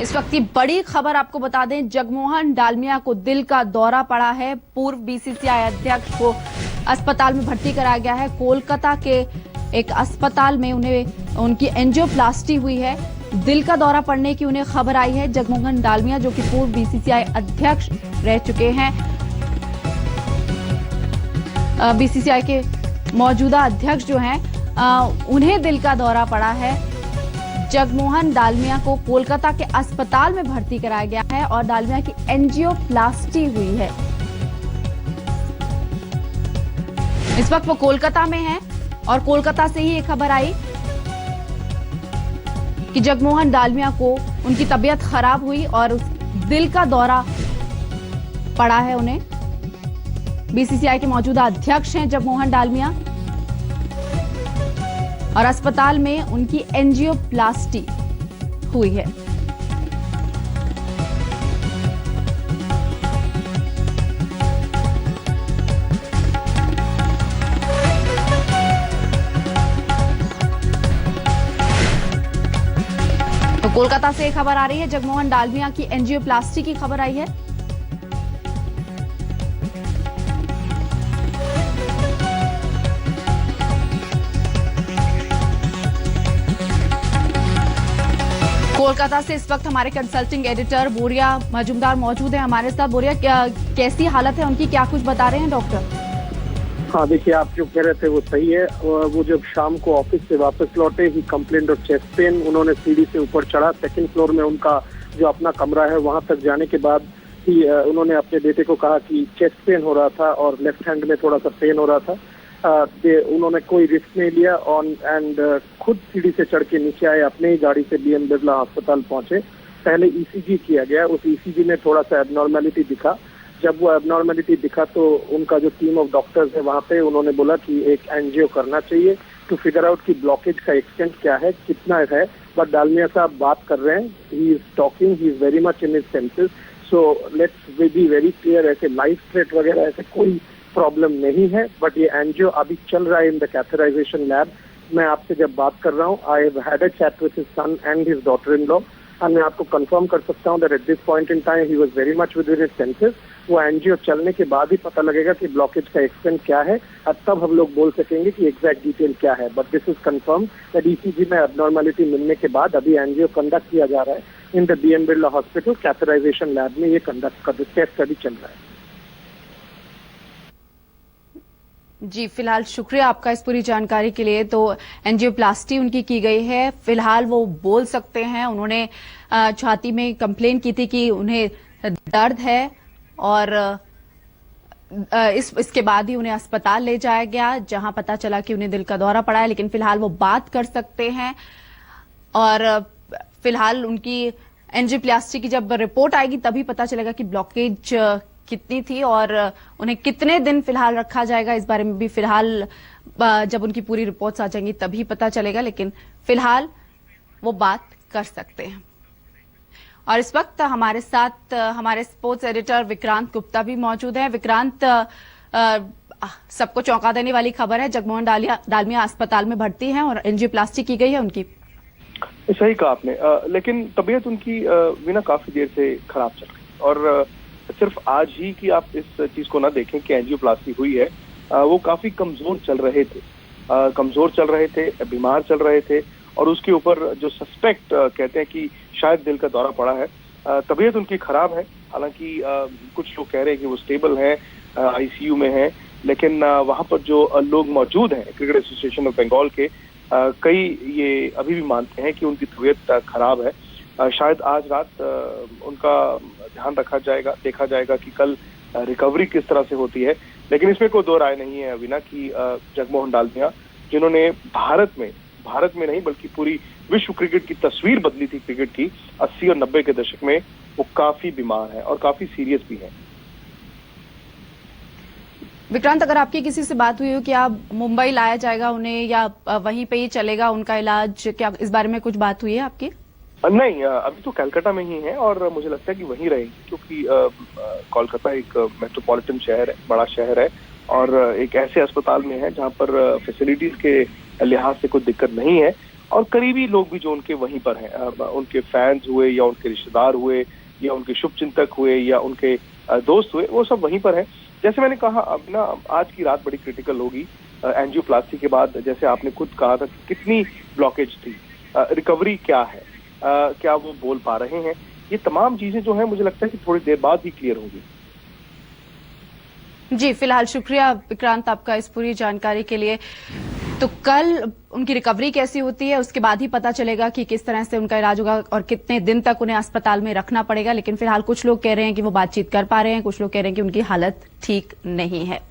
इस वक्त की बड़ी खबर आपको बता दें, जगमोहन डालमिया को दिल का दौरा पड़ा है। पूर्व बीसीसीआई अध्यक्ष को अस्पताल में भर्ती कराया गया है। कोलकाता के एक अस्पताल में उन्हें उनकी एंजियोप्लास्टी हुई है। दिल का दौरा पड़ने की उन्हें खबर आई है। जगमोहन डालमिया जो कि पूर्व बीसीसीआई अध्यक्ष रह चुके हैं, बीसीसीआई के मौजूदा अध्यक्ष जो हैं, उन्हें दिल का दौरा पड़ा है। जगमोहन डालमिया को कोलकाता के अस्पताल में भर्ती कराया गया है और डालमिया की एंजियोप्लास्टी हुई है। इस वक्त वो कोलकाता में हैं और कोलकाता से ही ये खबर आई कि जगमोहन डालमिया को उनकी तबीयत खराब हुई और दिल का दौरा पड़ा है उन्हें। बीसीसीआई के मौजूदा अध्यक्ष हैं जगमोहन डालमिया और अस्पताल में उनकी एंजियोप्लास्टी हुई है। तो कोलकाता से खबर आ रही है, जगमोहन डालमिया की एंजियोप्लास्टी की खबर आई है। कोलकाता से इस वक्त हमारे कंसल्टिंग एडिटर बोरिया मजूमदार मौजूद है हमारे साथ। बोरिया, कैसी हालत है उनकी, क्या कुछ बता रहे हैं डॉक्टर? हाँ, देखिए, आप जो कह रहे थे वो सही है। वो जब शाम को ऑफिस से वापस लौटे ही कंप्लेंट ऑफ चेस्ट पेन, उन्होंने सीढ़ी से ऊपर चढ़ा, सेकंड फ्लोर में उनका जो अपना कमरा है वहां तक जाने के बाद ही उन्होंने अपने बेटे को कहा कि चेस्ट पेन हो रहा था और लेफ्ट हैंड में थोड़ा सा पेन हो रहा था। उन्होंने कोई रिस्क नहीं लिया एंड खुद सीढ़ी से चढ़ के नीचे आए, अपने ही गाड़ी से बीएम बिरला अस्पताल पहुंचे। पहले ईसीजी किया गया, उस ईसीजी में थोड़ा सा एबनॉर्मेलिटी दिखा। जब वो एबनॉर्मेलिटी दिखा तो उनका जो टीम ऑफ डॉक्टर्स है वहां पे उन्होंने बोला कि एक एंजियो करना चाहिए टू फिगर आउट कि ब्लॉकेज का एक्सटेंट क्या है, कितना है। बट डालमिया साहब बात कर रहे हैं, he is talking, he is very much in his senses. So let's be very clear, ऐसे लाइफ थ्रेट वगैरह ऐसे कोई प्रॉब्लम नहीं है। बट ये एंजियो अभी चल रहा है इन द कैथराइजेशन लैब। मैं आपसे जब बात कर रहा हूँ, I have had a chat with his son and his daughter in law, और मैं आपको कंफर्म कर सकता हूँ that at this point in time he was very much with his senses. वो एंजियो चलने के बाद ही पता लगेगा कि ब्लॉकेज का एक्सटेंट क्या है, और तब हम लोग बोल सकेंगे कि एग्जैक्ट डिटेल क्या है। But this is confirm that ECG में एबनॉर्मेलिटी मिलने के बाद अभी एंजियो कंडक्ट किया जा रहा है in the BM Birla hospital catheterization lab में। ये कंडक्ट का टेस्ट अभी चल रहा है। जी, फिलहाल शुक्रिया आपका इस पूरी जानकारी के लिए। तो एंजियोप्लास्टी उनकी की गई है, फिलहाल वो बोल सकते हैं। उन्होंने छाती में कंप्लेन की थी कि उन्हें दर्द है और इसके बाद ही उन्हें अस्पताल ले जाया गया, जहां पता चला कि उन्हें दिल का दौरा पड़ा है। लेकिन फिलहाल वो बात कर सकते हैं और फिलहाल उनकी एंजियोप्लास्टी की जब रिपोर्ट आएगी तभी पता चलेगा कि ब्लॉकेज कितनी थी और उन्हें कितने दिन फिलहाल रखा जाएगा। इस बारे में भी फिलहाल जब उनकी पूरी रिपोर्ट्स आ जाएंगी तभी पता चलेगा, लेकिन फिलहाल वो बात कर सकते हैं। और इस वक्त हमारे साथ हमारे स्पोर्ट्स एडिटर विक्रांत गुप्ता भी मौजूद हैं। विक्रांत, सबको चौंका देने वाली खबर है, जगमोहन डालमिया अस्पताल में भर्ती हैं और एंजियोप्लास्टी की गई है उनकी। सही कहा आपने, लेकिन तबीयत उनकी बिना काफी देर से खराब चल रही और सिर्फ आज ही की आप इस चीज को ना देखें कि एंजियोप्लास्टी हुई है। वो काफी कमजोर चल रहे थे, बीमार चल रहे थे और उसके ऊपर जो सस्पेक्ट कहते हैं कि शायद दिल का दौरा पड़ा है। तबीयत उनकी खराब है, हालांकि कुछ लोग कह रहे हैं कि वो स्टेबल हैं, आईसीयू में हैं, लेकिन वहां पर जो लोग मौजूद हैं क्रिकेट एसोसिएशन ऑफ बंगाल के, कई ये अभी भी मानते हैं कि उनकी तबीयत खराब है। शायद आज रात उनका ध्यान रखा जाएगा, देखा जाएगा कि कल रिकवरी किस तरह से होती है। लेकिन इसमें कोई दो राय नहीं है अविना कि जगमोहन डालमिया, जिन्होंने भारत में नहीं बल्कि पूरी विश्व क्रिकेट की तस्वीर बदली थी क्रिकेट की 80 और 90 के दशक में, वो काफी बीमार है और काफी सीरियस भी है। विक्रांत, अगर आपकी किसी से बात हुई हो कि आप मुंबई लाया जाएगा उन्हें या वहीं पे ही चलेगा उनका इलाज, क्या इस बारे में कुछ बात हुई है आपकी? नहीं, अभी तो कलकत्ता में ही है और मुझे लगता है कि वहीं रहेंगे, क्योंकि कोलकाता एक मेट्रोपॉलिटन शहर है, बड़ा शहर है और एक ऐसे अस्पताल में है जहां पर फैसिलिटीज के लिहाज से कोई दिक्कत नहीं है और करीबी लोग भी जो उनके वहीं पर हैं, उनके फैंस हुए या उनके रिश्तेदार हुए या उनके शुभचिंतक हुए या उनके दोस्त हुए, वो सब वहीं पर हैं। जैसे मैंने कहा, अब ना आज की रात बड़ी क्रिटिकल होगी एंजियोप्लास्टी के बाद। जैसे आपने खुद कहा था कितनी ब्लॉकेज थी, रिकवरी क्या है, क्या वो बोल पा रहे हैं, ये तमाम चीजें जो है मुझे लगता है कि थोड़ी देर बाद ही क्लियर होगी। जी, फिलहाल शुक्रिया विक्रांत आपका इस पूरी जानकारी के लिए। तो कल उनकी रिकवरी कैसी होती है उसके बाद ही पता चलेगा कि किस तरह से उनका इलाज होगा और कितने दिन तक उन्हें अस्पताल में रखना पड़ेगा। लेकिन फिलहाल कुछ लोग कह रहे हैं कि वो बातचीत कर पा रहे हैं, कुछ लोग कह रहे हैं कि उनकी हालत ठीक नहीं है।